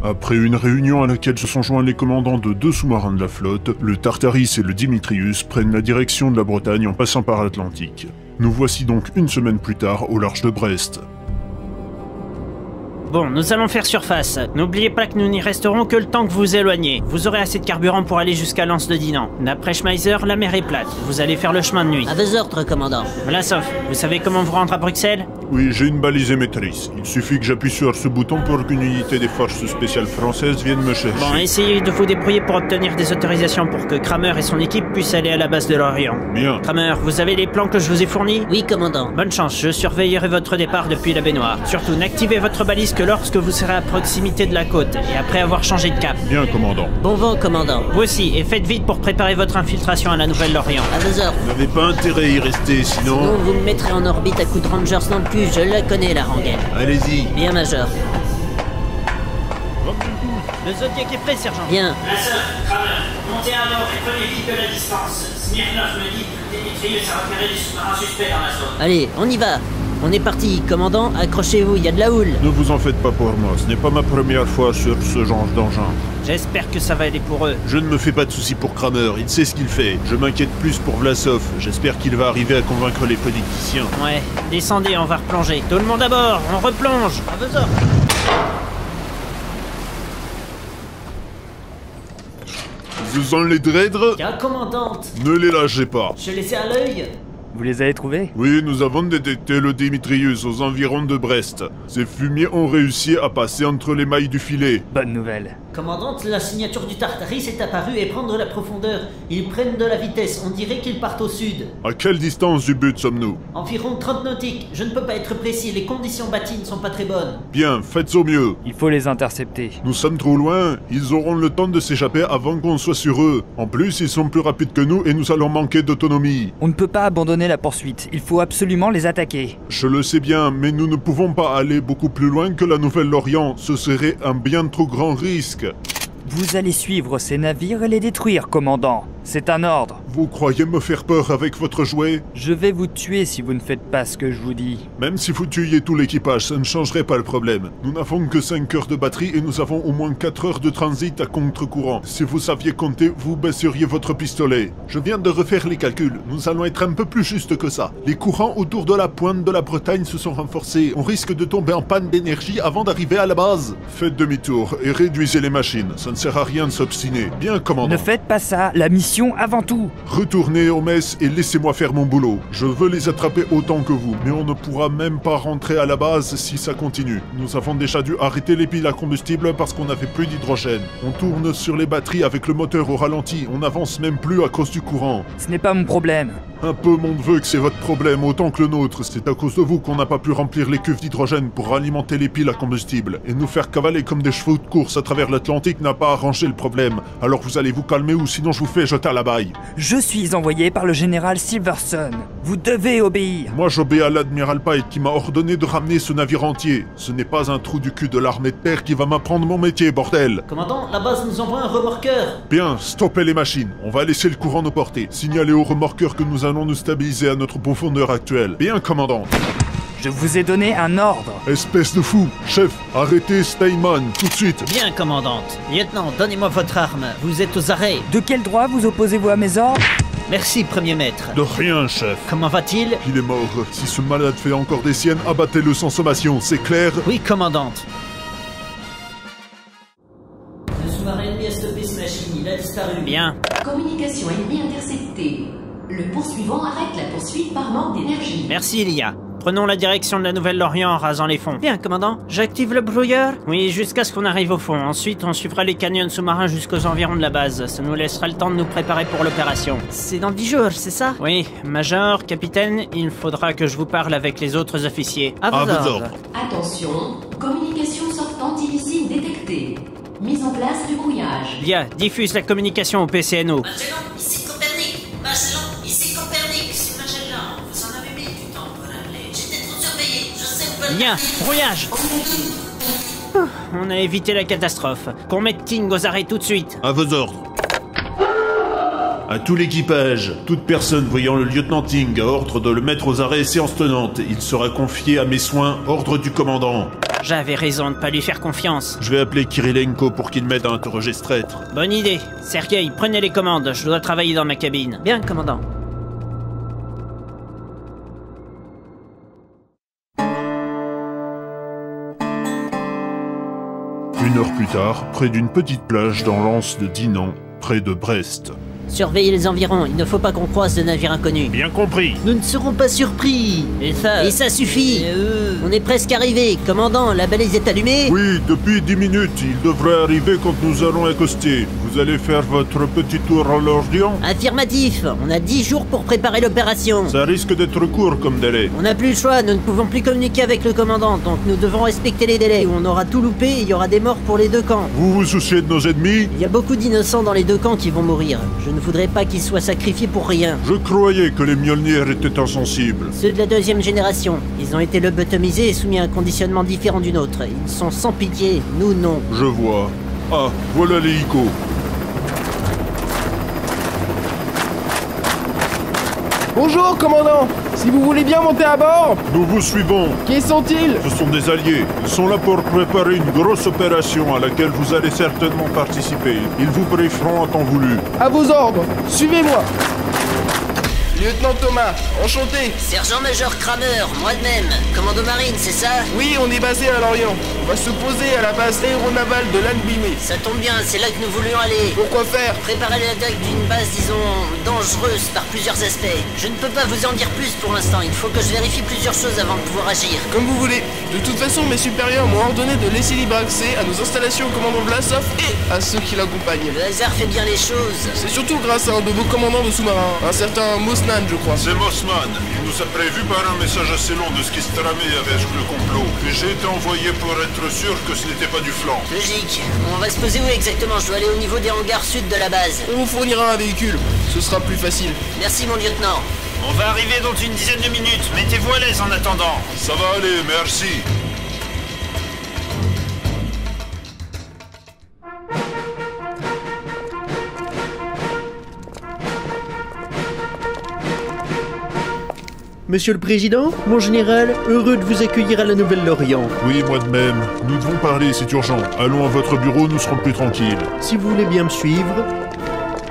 Après une réunion à laquelle se sont joints les commandants de 2 sous-marins de la flotte, le Tartaris et le Dimitrius prennent la direction de la Bretagne en passant par l'Atlantique. Nous voici donc une semaine plus tard au large de Brest. Bon, nous allons faire surface. N'oubliez pas que nous n'y resterons que le temps que vous éloignez. Vous aurez assez de carburant pour aller jusqu'à l'Anse de Dinan. D'après Schmeiser, la mer est plate. Vous allez faire le chemin de nuit. À vos ordres, commandant. Vlasov, vous savez comment vous rendre à Bruxelles? Oui, j'ai une balise émettrice. Il suffit que j'appuie sur ce bouton pour qu'une unité des forces spéciales françaises vienne me chercher. Bon, essayez de vous débrouiller pour obtenir des autorisations pour que Kramer et son équipe puissent aller à la base de l'Orient. Bien. Kramer, vous avez les plans que je vous ai fournis? Oui, commandant. Bonne chance, je surveillerai votre départ depuis la baignoire. Surtout, n'activez votre balise que lorsque vous serez à proximité de la côte et après avoir changé de cap. Bien, commandant. Bon vent, commandant. Vous aussi, et faites vite pour préparer votre infiltration à la Nouvelle-Orient. À vos ordres. Vous n'avez pas intérêt à y rester, sinon... Sinon, vous me mettrez en orbite à coups de Rangers non plus, je la connais, la rengaine. Allez-y. Bien, Major. Le Zodiac est prêt, sergent. Bien. La sœur, Kramer, montez à bord et prenez vite de la distance. Smirnov me dit que Dimitrius a repéré des sous-marins suspects dans la zone. Allez, on y va. On est parti, commandant, accrochez-vous, il y a de la houle. Ne vous en faites pas pour moi, ce n'est pas ma première fois sur ce genre d'engin. J'espère que ça va aller pour eux. Je ne me fais pas de soucis pour Kramer, il sait ce qu'il fait. Je m'inquiète plus pour Vlasov, j'espère qu'il va arriver à convaincre les politiciens. Ouais, descendez, on va replonger. Tout le monde à bord, on replonge. À vos ordres. Vous en les draîtres? Tiens, commandante. Ne les lâchez pas. Je les ai à l'œil. Vous les avez trouvés? Oui, nous avons détecté le Dimitrius aux environs de Brest. Ces fumiers ont réussi à passer entre les mailles du filet. Bonne nouvelle. Commandante, la signature du Tartaris est apparue et prendre la profondeur. Ils prennent de la vitesse, on dirait qu'ils partent au sud. À quelle distance du but sommes-nous? Environ 30 nautiques. Je ne peux pas être précis, les conditions bâties ne sont pas très bonnes. Bien, faites au mieux. Il faut les intercepter. Nous sommes trop loin, ils auront le temps de s'échapper avant qu'on soit sur eux. En plus, ils sont plus rapides que nous et nous allons manquer d'autonomie. On ne peut pas abandonner la poursuite. Il faut absolument les attaquer. Je le sais bien, mais nous ne pouvons pas aller beaucoup plus loin que la Nouvelle-Orient. Ce serait un bien trop grand risque. Vous allez suivre ces navires et les détruire, commandant. C'est un ordre. Vous croyez me faire peur avec votre jouet? Je vais vous tuer si vous ne faites pas ce que je vous dis. Même si vous tuiez tout l'équipage, ça ne changerait pas le problème. Nous n'avons que 5 heures de batterie et nous avons au moins 4 heures de transit à contre-courant. Si vous saviez compter, vous baisseriez votre pistolet. Je viens de refaire les calculs. Nous allons être un peu plus justes que ça. Les courants autour de la pointe de la Bretagne se sont renforcés. On risque de tomber en panne d'énergie avant d'arriver à la base. Faites demi-tour et réduisez les machines. Ça ne sert à rien de s'obstiner. Bien, commandant. Ne faites pas ça. La mission avant tout. Retournez au mess et laissez-moi faire mon boulot. Je veux les attraper autant que vous, mais on ne pourra même pas rentrer à la base si ça continue. Nous avons déjà dû arrêter les piles à combustible parce qu'on n'avait plus d'hydrogène. On tourne sur les batteries avec le moteur au ralenti, on n'avance même plus à cause du courant. Ce n'est pas mon problème. Un peu monde veut que c'est votre problème autant que le nôtre. C'est à cause de vous qu'on n'a pas pu remplir les cuves d'hydrogène pour alimenter les piles à combustible. Et nous faire cavaler comme des chevaux de course à travers l'Atlantique n'a pas arrangé le problème. Alors vous allez vous calmer ou sinon je vous fais jeter à la baille. Je suis envoyé par le général Silverson. Vous devez obéir. Moi j'obéis à l'admiral Pike qui m'a ordonné de ramener ce navire entier. Ce n'est pas un trou du cul de l'armée de terre qui va m'apprendre mon métier, bordel. Commandant, la base nous envoie un remorqueur. Bien, stoppez les machines. On va laisser le courant nous porter. Signalez au remorqueur que nous allons nous stabiliser à notre profondeur actuelle. Bien, commandant. Je vous ai donné un ordre. Espèce de fou. Chef, arrêtez Steinman, tout de suite. Bien, commandante. Lieutenant, donnez-moi votre arme. Vous êtes aux arrêts. De quel droit vous opposez-vous à mes ordres? Merci, premier maître. De rien, chef. Comment va-t-il? Il est mort. Si ce malade fait encore des siennes, abattez-le sans sommation, c'est clair? Oui, commandante. Le sous-marin ennemi a stoppé ce machine, il a disparu. Bien. Communication ennemie interceptée. Le poursuivant arrête la poursuite par manque d'énergie. Merci, Ilia. Prenons la direction de la Nouvelle-Orient en rasant les fonds. Bien, commandant. J'active le brouilleur? Oui, jusqu'à ce qu'on arrive au fond. Ensuite, on suivra les canyons sous-marins jusqu'aux environs de la base. Ça nous laissera le temps de nous préparer pour l'opération. C'est dans 10 jours, c'est ça? Oui. Major, capitaine, il faudra que je vous parle avec les autres officiers. À vos ordres. Attention, communication sortante illicite détectée. Mise en place du brouillage. Bien, diffuse la communication au PCNO. Magellan, ici Copernic. Magellan, ici Copernic. C'est Magellan. Vous en avez mis du temps pour appeler. J'étais trop surveillé. Je sais où peut. Bien, brouillage. On a évité la catastrophe. Qu'on mette King aux arrêts tout de suite. À vos ordres. À tout l'équipage, toute personne voyant le lieutenant Ting a ordre de le mettre aux arrêts séance tenante. Il sera confié à mes soins, ordre du commandant. J'avais raison de pas lui faire confiance. Je vais appeler Kirilenko pour qu'il m'aide à interroger ce traître. Bonne idée. Sergueï, prenez les commandes, je dois travailler dans ma cabine. Bien, commandant. Une heure plus tard, près d'une petite plage dans l'anse de Dinan, près de Brest. Surveillez les environs, il ne faut pas qu'on croise de navires inconnus. Bien compris. Nous ne serons pas surpris. Et ça suffit. On est presque arrivé. Commandant, la balise est allumée? Oui, depuis 10 minutes, il devrait arriver quand nous allons accoster. Vous allez faire votre petit tour à l'Orient? Affirmatif. On a 10 jours pour préparer l'opération. Ça risque d'être court comme délai. On n'a plus le choix, nous ne pouvons plus communiquer avec le commandant, donc nous devons respecter les délais. On aura tout loupé et il y aura des morts pour les deux camps. Vous vous souciez de nos ennemis? Il y a beaucoup d'innocents dans les deux camps qui vont mourir. Je ne voudrais pas qu'ils soient sacrifiés pour rien. Je croyais que les Mjolnir étaient insensibles. Ceux de la deuxième génération, ils ont été lobotomisés et soumis à un conditionnement différent du nôtre. Ils sont sans pitié, nous non. Je vois. Ah, voilà l'hélico. Bonjour, commandant. Si vous voulez bien monter à bord. Nous vous suivons. Qui sont-ils? Ce sont des alliés. Ils sont là pour préparer une grosse opération à laquelle vous allez certainement participer. Ils vous brieferont en temps voulu. À vos ordres. Suivez-moi. Lieutenant Thomas, enchanté. Sergent-major Kramer, moi-même. Commando marine, c'est ça? Oui, on est basé à Lorient. On va se poser à la base aéronavale de Lanbimé. Ça tombe bien, c'est là que nous voulions aller. Pourquoi faire? Préparer l'attaque d'une base, disons, dangereuse par plusieurs aspects. Je ne peux pas vous en dire plus pour l'instant. Il faut que je vérifie plusieurs choses avant de pouvoir agir. Comme vous voulez. De toute façon, mes supérieurs m'ont ordonné de laisser libre accès à nos installations au commandant Vlasov et à ceux qui l'accompagnent. Le hasard fait bien les choses. C'est surtout grâce à un de vos commandants de sous-marins, un certain Mosnan, je crois. C'est Mossman. Il nous a prévu par un message assez long de ce qui se tramait avec le complot. Et j'ai été envoyé pour être sûr que ce n'était pas du flanc. Logique. On va se poser où exactement? Je dois aller au niveau des hangars sud de la base. On vous fournira un véhicule. Ce sera plus facile. Merci mon lieutenant. On va arriver dans une dizaine de minutes. Mettez-vous à l'aise en attendant. Ça va aller, merci. Monsieur le Président, mon général, heureux de vous accueillir à la Nouvelle-Lorient. Oui, moi de même. Nous devons parler, c'est urgent. Allons à votre bureau, nous serons plus tranquilles. Si vous voulez bien me suivre.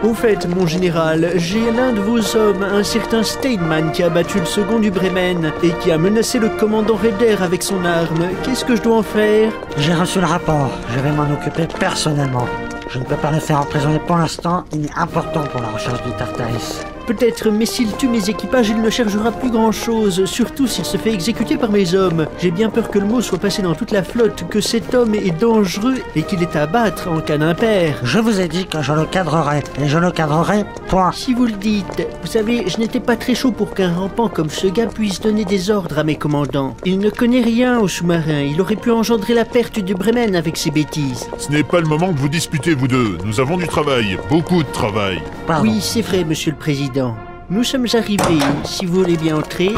Au fait, mon général, j'ai l'un de vos hommes, un certain Steinman, qui a battu le second du Bremen et qui a menacé le commandant Raider avec son arme. Qu'est-ce que je dois en faire? J'ai reçu le rapport. Je vais m'en occuper personnellement. Je ne peux pas le faire emprisonner pour l'instant. Il est important pour la recherche du Tartaris. Peut-être, mais s'il tue mes équipages, il ne chargera plus grand-chose, surtout s'il se fait exécuter par mes hommes. J'ai bien peur que le mot soit passé dans toute la flotte, que cet homme est dangereux et qu'il est à abattre en cas d'impair. Je vous ai dit que je le cadrerai, et je le cadrerai, point. Si vous le dites, vous savez, je n'étais pas très chaud pour qu'un rampant comme ce gars puisse donner des ordres à mes commandants. Il ne connaît rien aux sous-marins, il aurait pu engendrer la perte du Bremen avec ses bêtises. Ce n'est pas le moment de vous disputer, vous deux. Nous avons du travail, beaucoup de travail. Pardon. Oui, c'est vrai, monsieur le Président. Nous sommes arrivés, si vous voulez bien entrer.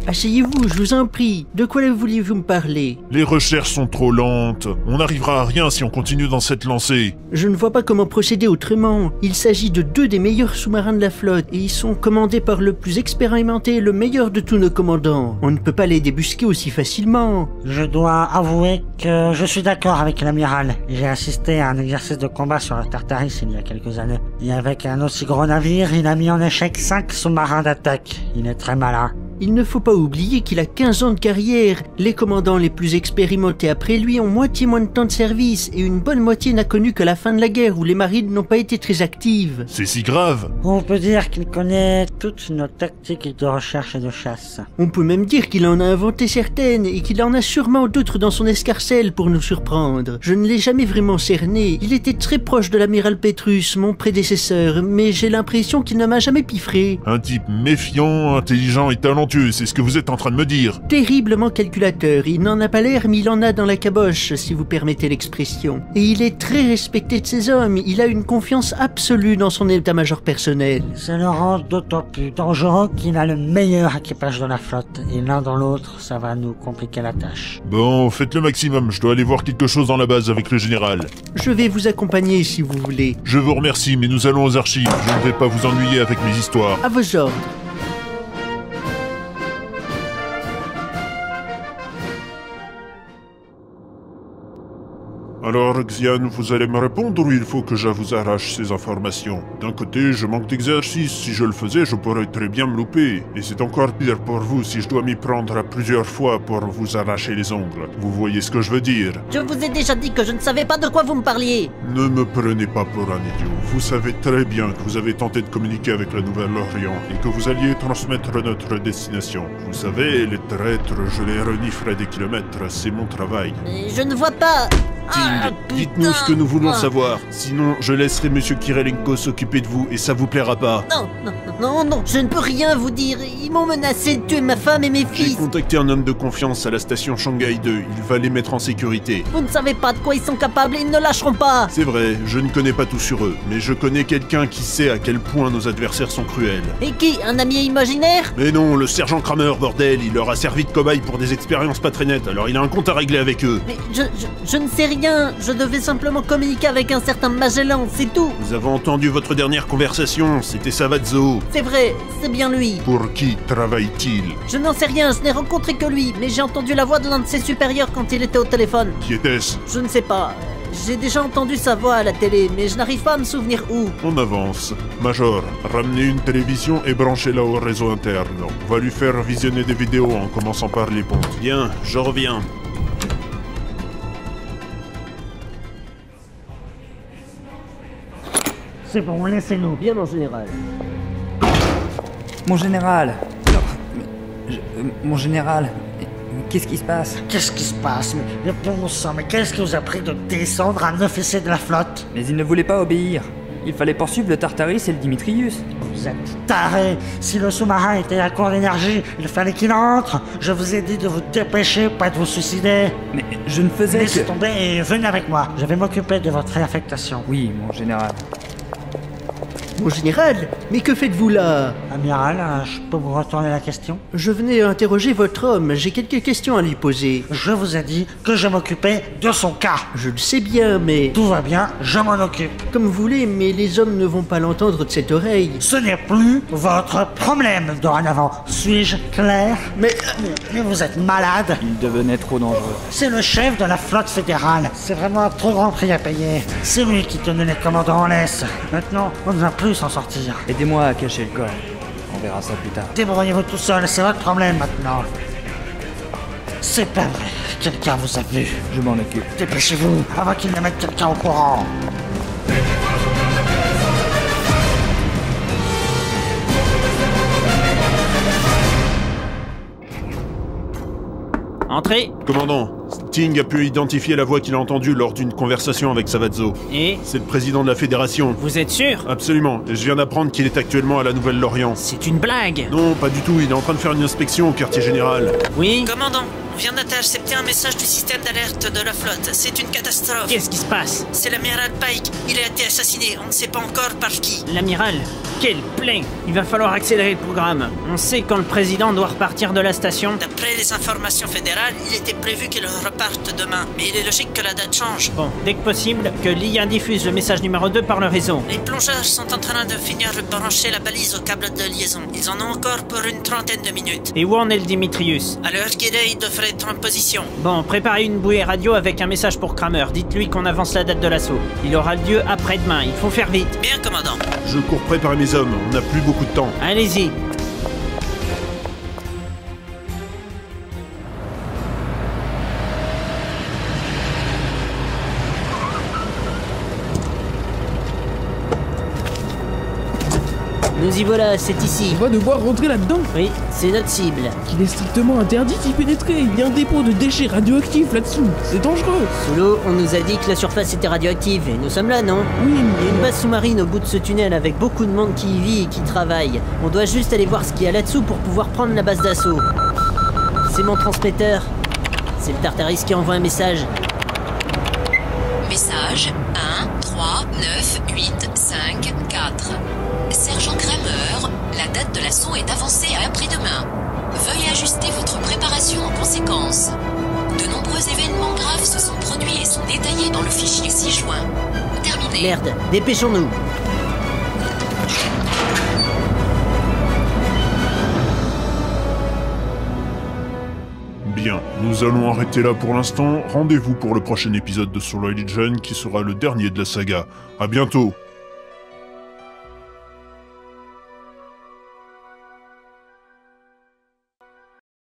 Asseyez-vous, je vous en prie. De quoi vouliez-vous me parler? Les recherches sont trop lentes. On n'arrivera à rien si on continue dans cette lancée. Je ne vois pas comment procéder autrement. Il s'agit de 2 des meilleurs sous-marins de la flotte, et ils sont commandés par le plus expérimenté et le meilleur de tous nos commandants. On ne peut pas les débusquer aussi facilement. Je dois avouer que je suis d'accord avec l'amiral. J'ai assisté à un exercice de combat sur le Tartaris il y a quelques années. Et avec un aussi gros navire, il a mis en échec 5 sous-marins d'attaque. Il est très malin. Il ne faut pas oublier qu'il a 15 ans de carrière. Les commandants les plus expérimentés après lui ont moitié moins de temps de service et une bonne moitié n'a connu que la fin de la guerre où les marines n'ont pas été très actives. C'est si grave. On peut dire qu'il connaît toutes nos tactiques de recherche et de chasse. On peut même dire qu'il en a inventé certaines et qu'il en a sûrement d'autres dans son escarcelle pour nous surprendre. Je ne l'ai jamais vraiment cerné. Il était très proche de l'amiral Petrus, mon prédécesseur, mais j'ai l'impression qu'il ne m'a jamais piffré. Un type méfiant, intelligent et talentueux, c'est ce que vous êtes en train de me dire. Terriblement calculateur, il n'en a pas l'air mais il en a dans la caboche, si vous permettez l'expression. Et il est très respecté de ses hommes, il a une confiance absolue dans son état-major personnel. Ça le rend d'autant plus dangereux qu'il a le meilleur équipage de la flotte, et l'un dans l'autre, ça va nous compliquer la tâche. Bon, faites le maximum, je dois aller voir quelque chose dans la base avec le général. Je vais vous accompagner si vous voulez. Je vous remercie, mais nous allons aux archives, je ne vais pas vous ennuyer avec mes histoires. À vos ordres. Alors, Xian, vous allez me répondre ou il faut que je vous arrache ces informations? D'un côté, je manque d'exercice. Si je le faisais, je pourrais très bien me louper. Et c'est encore pire pour vous si je dois m'y prendre plusieurs fois pour vous arracher les ongles. Vous voyez ce que je veux dire? Je vous ai déjà dit que je ne savais pas de quoi vous me parliez. Ne me prenez pas pour un idiot. Vous savez très bien que vous avez tenté de communiquer avec la Nouvelle-Orient et que vous alliez transmettre notre destination. Vous savez, les traîtres, je les reniflerai des kilomètres. C'est mon travail. Mais je ne vois pas... Ting, dites-nous ce que nous voulons savoir. Sinon, je laisserai Monsieur Kirilenko s'occuper de vous et ça vous plaira pas. Non, je ne peux rien vous dire. Ils m'ont menacé de tuer ma femme et mes J'ai fils. contacté un homme de confiance à la station Shanghai 2. Il va les mettre en sécurité. Vous ne savez pas de quoi ils sont capables et ils ne lâcheront pas. C'est vrai, je ne connais pas tout sur eux, mais je connais quelqu'un qui sait à quel point nos adversaires sont cruels. Et qui? Un ami imaginaire? Mais non, le sergent Kramer, bordel, il leur a servi de cobaye pour des expériences pas très nettes, alors il a un compte à régler avec eux. Mais je ne sais rien. Je devais simplement communiquer avec un certain Magellan, c'est tout. Nous avons entendu votre dernière conversation, c'était Savazzo. C'est vrai, c'est bien lui. Pour qui travaille-t-il? Je n'en sais rien, je n'ai rencontré que lui, mais j'ai entendu la voix de l'un de ses supérieurs quand il était au téléphone. Qui était-ce? Je ne sais pas. J'ai déjà entendu sa voix à la télé, mais je n'arrive pas à me souvenir où. On avance. Major, ramenez une télévision et branchez-la au réseau interne. On va lui faire visionner des vidéos en commençant par les pontes. Bien, je reviens. C'est bon, laissez-nous. Bien, mon général. Mon général. Mon général. Qu'est-ce qui se passe? Qu'est-ce qui se passe? Mais bon sang, mais qu'est-ce qui vous a pris de descendre à 9 essais de la flotte? Mais il ne voulait pas obéir. Il fallait poursuivre le Tartaris et le Dimitrius. Vous êtes tarés. Si le sous-marin était à court d'énergie, il fallait qu'il entre. Je vous ai dit de vous dépêcher, pas de vous suicider. Mais je ne faisais Laissez que... tomber et venez avec moi. Je vais m'occuper de votre réaffectation. Oui, mon général. Mon général, mais que faites-vous là? Amiral, je peux vous retourner la question? Je venais interroger votre homme, j'ai quelques questions à lui poser. Je vous ai dit que je m'occupais de son cas. Je le sais bien, mais... Tout va bien, je m'en occupe. Comme vous voulez, mais les hommes ne vont pas l'entendre de cette oreille. Ce n'est plus votre problème dorénavant. Suis-je clair? Mais vous êtes malade. Il devenait trop dangereux. C'est le chef de la flotte fédérale. C'est vraiment un trop grand prix à payer. C'est lui qui tenait les commandants en laisse. Maintenant, on ne va plus s'en sortir. Aidez-moi à cacher le corps. On verra ça plus tard. Débrouillez-vous tout seul, c'est votre problème maintenant. C'est pas vrai. Quelqu'un vous a vu. Je m'en occupe. Dépêchez-vous, avant qu'il ne mette quelqu'un au courant. Entrez. Commandant, Ting a pu identifier la voix qu'il a entendue lors d'une conversation avec Savazzo. Et? C'est le président de la Fédération. Vous êtes sûr? Absolument, et je viens d'apprendre qu'il est actuellement à la Nouvelle-Orient. C'est une blague. Non, pas du tout, il est en train de faire une inspection au quartier général. Oui? Commandant, on vient d'intercepter un message du système d'alerte de la flotte. C'est une catastrophe. Qu'est-ce qui se passe? C'est l'amiral Pike. Il a été assassiné. On ne sait pas encore par qui. L'amiral? Quel plaie! Il va falloir accélérer le programme. On sait quand le président doit repartir de la station. D'après les informations fédérales, il était prévu qu'il reparte demain. Mais il est logique que la date change. Bon, dès que possible, que l'IA diffuse le message numéro 2 par le réseau. Les plongeurs sont en train de finir de brancher la balise au câble de liaison. Ils en ont encore pour une trentaine de minutes. Et où en est le Dimitrius? À l'heure qu'il est, il devrait être en position. Bon, préparez une bouée radio avec un message pour Kramer. Dites-lui qu'on avance la date de l'assaut. Il aura lieu après-demain. Il faut faire vite. Bien, commandant. Je cours préparer mes hommes, on n'a plus beaucoup de temps. Allez-y. Nous y voilà, c'est ici. On va devoir rentrer là-dedans. Oui, c'est notre cible. Il est strictement interdit d'y pénétrer. Il y a un dépôt de déchets radioactifs là-dessous. C'est dangereux. Sous l'eau, on nous a dit que la surface était radioactive, et nous sommes là, non? Oui, Il y a mais... une base sous-marine au bout de ce tunnel avec beaucoup de monde qui y vit et qui travaille. On doit juste aller voir ce qu'il y a là-dessous pour pouvoir prendre la base d'assaut. C'est mon transmetteur. C'est le Tartaris qui envoie un message. Message 1 3 9 8 5 4. Sergent Kramer, la date de l'assaut est avancée à après-demain. Veuillez ajuster votre préparation en conséquence. De nombreux événements graves se sont produits et sont détaillés dans le fichier 6 juin. Terminé. Merde, dépêchons-nous. Bien, Nous allons arrêter là pour l'instant. Rendez-vous pour le prochain épisode de Solo Legion qui sera le dernier de la saga. À bientôt.